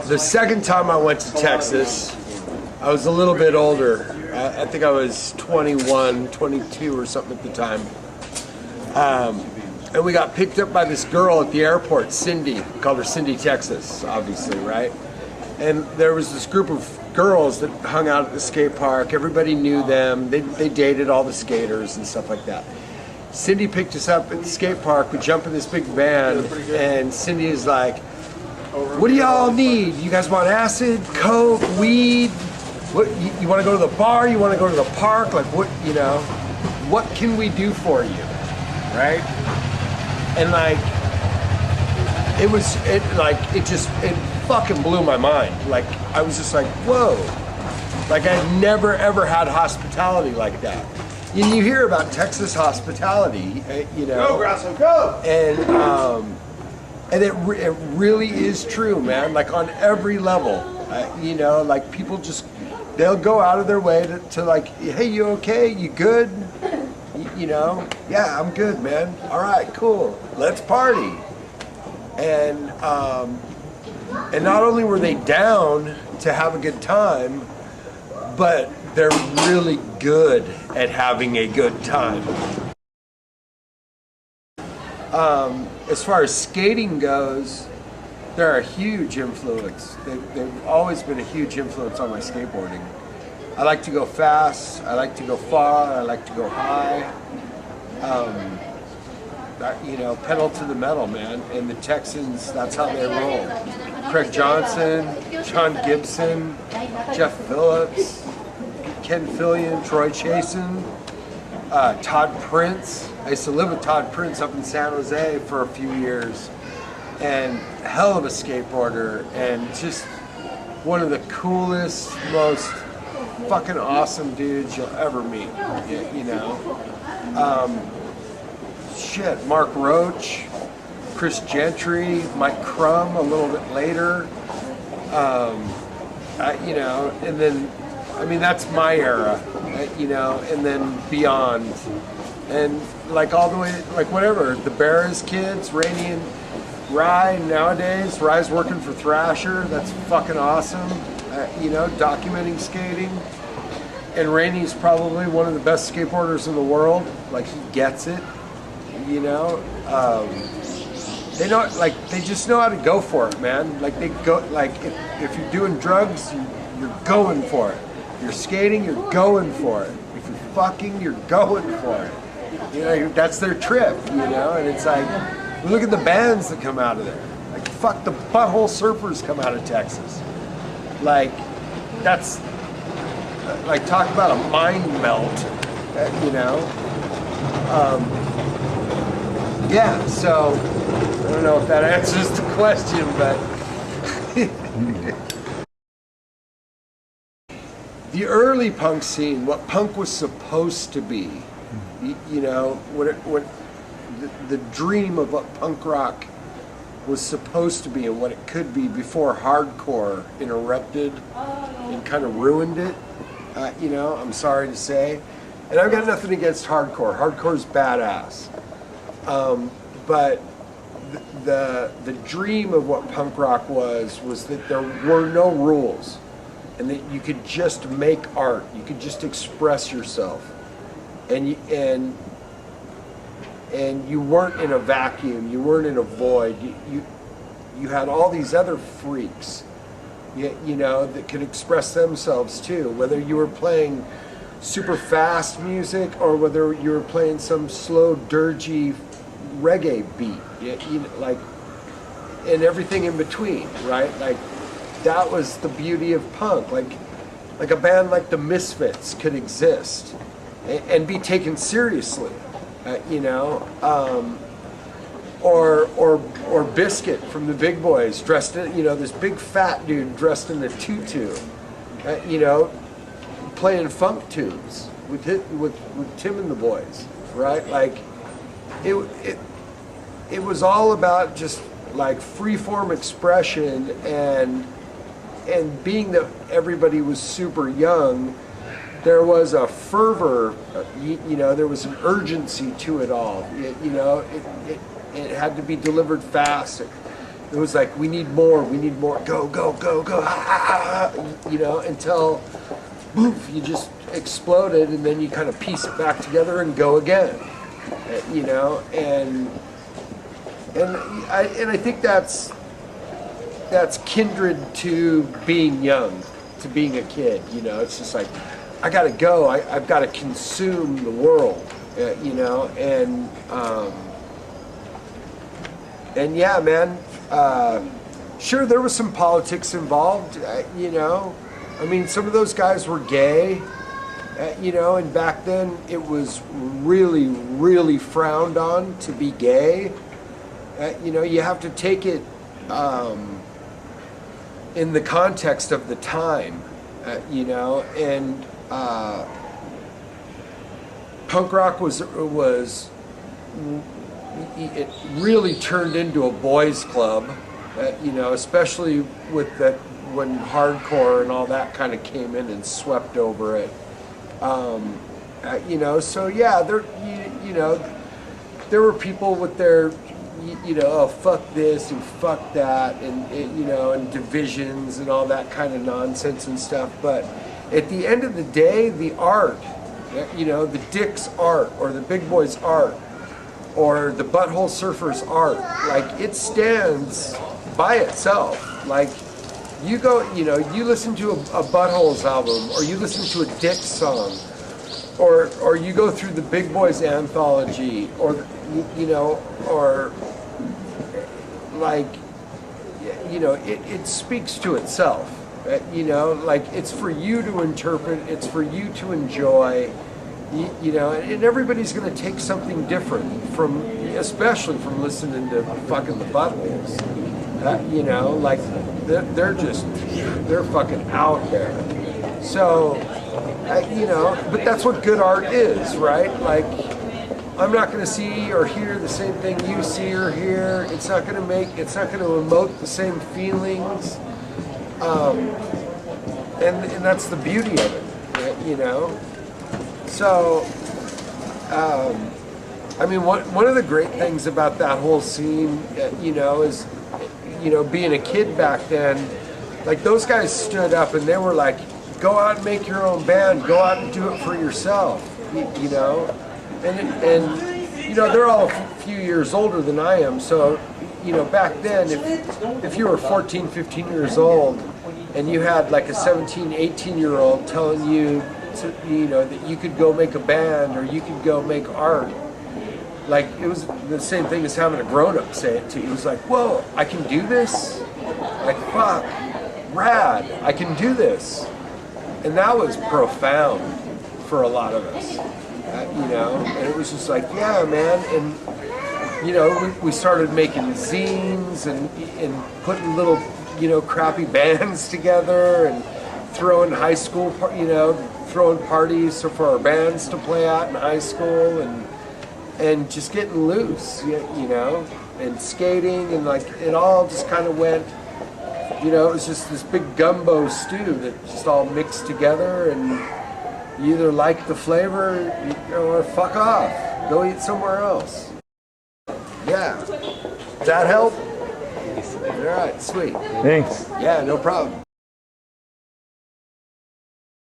The second time I went to Texas, I was a little bit older. I think I was 21, 22 or something at the time. And we got picked up by this girl at the airport, Cindy. We called her Cindy, Texas, obviously, right? And there was this group of girls that hung out at the skate park. Everybody knew them. They dated all the skaters and stuff like that. Cindy picked us up at the skate park. We jump in this big van, and Cindy is like, "What do y'all need? You guys want acid, coke, weed? What you want to go to the bar? You want to go to the park? Like what? You know, what can we do for you, right?" And like, it fucking blew my mind. Like, I was just like, whoa. Like, I'd never ever had hospitality like that. And you hear about Texas hospitality, you know. Go, Grosso, go! And it really is true, man. Like, on every level, you know, like, people just, they'll go out of their way to like, hey, you okay? You good? You know, yeah, I'm good, man. All right, cool. Let's party. And not only were they down to have a good time, but they're really good at having a good time. As far as skating goes, they're a huge influence. They've always been a huge influence on my skateboarding. I like to go fast, I like to go far, I like to go high. You know, pedal to the metal, man. And the Texans, that's how they roll. Craig Johnson, John Gibson, Jeff Phillips, Ken Fillion, Troy Chasen, Todd Prince. I used to live with Todd Prince up in San Jose for a few years. And hell of a skateboarder, and just one of the coolest, most fucking awesome dudes you'll ever meet, you know. Shit, Mark Roach, Chris Gentry, Mike Crum a little bit later, you know, and then, I mean, that's my era, you know, and then beyond. And like all the way, like whatever, the Barras kids, Rainey and Rye nowadays. Rye's working for Thrasher, that's fucking awesome, you know, documenting skating. And Rainey's probably one of the best skateboarders in the world, like he gets it. You know, they know, like, they just know how to go for it, man. Like, they go, like, if you're doing drugs, you're going for it. You're skating, you're going for it. If you're fucking, you're going for it. You know, that's their trip, you know, and it's like, look at the bands that come out of there. Like, fuck, the Butthole Surfers come out of Texas. Like, that's, like, talk about a mind melt, you know. Yeah, so I don't know if that answers the question, but the early punk scene, what punk was supposed to be, you know, what the dream of what punk rock was supposed to be and what it could be before hardcore interrupted and kind of ruined it, you know, I'm sorry to say. And I've got nothing against hardcore. Hardcore's badass. But the dream of what punk rock was that there were no rules, and that you could just make art, you could just express yourself, and you weren't in a vacuum, you weren't in a void. You had all these other freaks, you know, that could express themselves too, whether you were playing super fast music or whether you were playing some slow, dirgy reggae beat, you know, like, and everything in between, right? Like, that was the beauty of punk. Like a band like the Misfits could exist and be taken seriously, you know, or Biscuit from the Big Boys, dressed in, you know, this big fat dude dressed in a tutu, you know, playing funk tunes with Tim and the Boys, right? Like, it was all about just like free-form expression, and being that everybody was super young, there was a fervor, you know, there was an urgency to it all. You know, it had to be delivered fast. It was like, we need more, go, go, go, go, you know, until, poof, you just exploded, and then you kind of piece it back together and go again, you know, and I think that's kindred to being young, to being a kid, you know. It's just like, I gotta go, I've got to consume the world, you know, and yeah, man, sure, there was some politics involved, you know. I mean, some of those guys were gay, you know, and back then it was really, really frowned on to be gay. You know, you have to take it in the context of the time, you know, and punk rock was it really turned into a boys' club, you know, especially with that when hardcore and all that kind of came in and swept over it. You know, so yeah, you know, there were people with their, you know, oh, fuck this and fuck that, and you know, and divisions and all that kind of nonsense and stuff. But at the end of the day, the art, you know, the Dick's art or the Big Boy's art or the Butthole Surfers art, like, it stands by itself. Like, you go, you know, you listen to a Buttholes album, or you listen to a Dick's song, or you go through the Big Boys anthology, or you know, or like, you know, it speaks to itself. You know, like, it's for you to interpret, it's for you to enjoy. You know, and everybody's going to take something different from, especially from listening to fucking the Buttholes. You know, like, they're fucking out there. So, you know, but that's what good art is, right? Like, I'm not going to see or hear the same thing you see or hear. It's not going to emote the same feelings. And that's the beauty of it, you know? So, I mean, one of the great things about that whole scene, you know, is, you know, being a kid back then, like, those guys stood up and they were like, go out and make your own band, go out and do it for yourself, you know? And you know, they're all a few years older than I am, so, you know, back then, if you were 14, 15 years old, and you had like a 17, 18-year-old telling you, you know, that you could go make a band or you could go make art, like, it was the same thing as having a grown-up say it to you. It was like, whoa, I can do this? Like, fuck, rad, I can do this. And that was profound for a lot of us, you know, and it was just like, yeah, man. And, you know, we started making zines and putting little, you know, crappy bands together and throwing high school, you know, throwing parties for our bands to play at in high school, and just getting loose, you know, and skating, and like, it all just kind of went, you know, it was just this big gumbo stew that just all mixed together, and you either like the flavor, you know, or fuck off, go eat somewhere else. Yeah, that help? All right, sweet. Thanks. Yeah, no problem.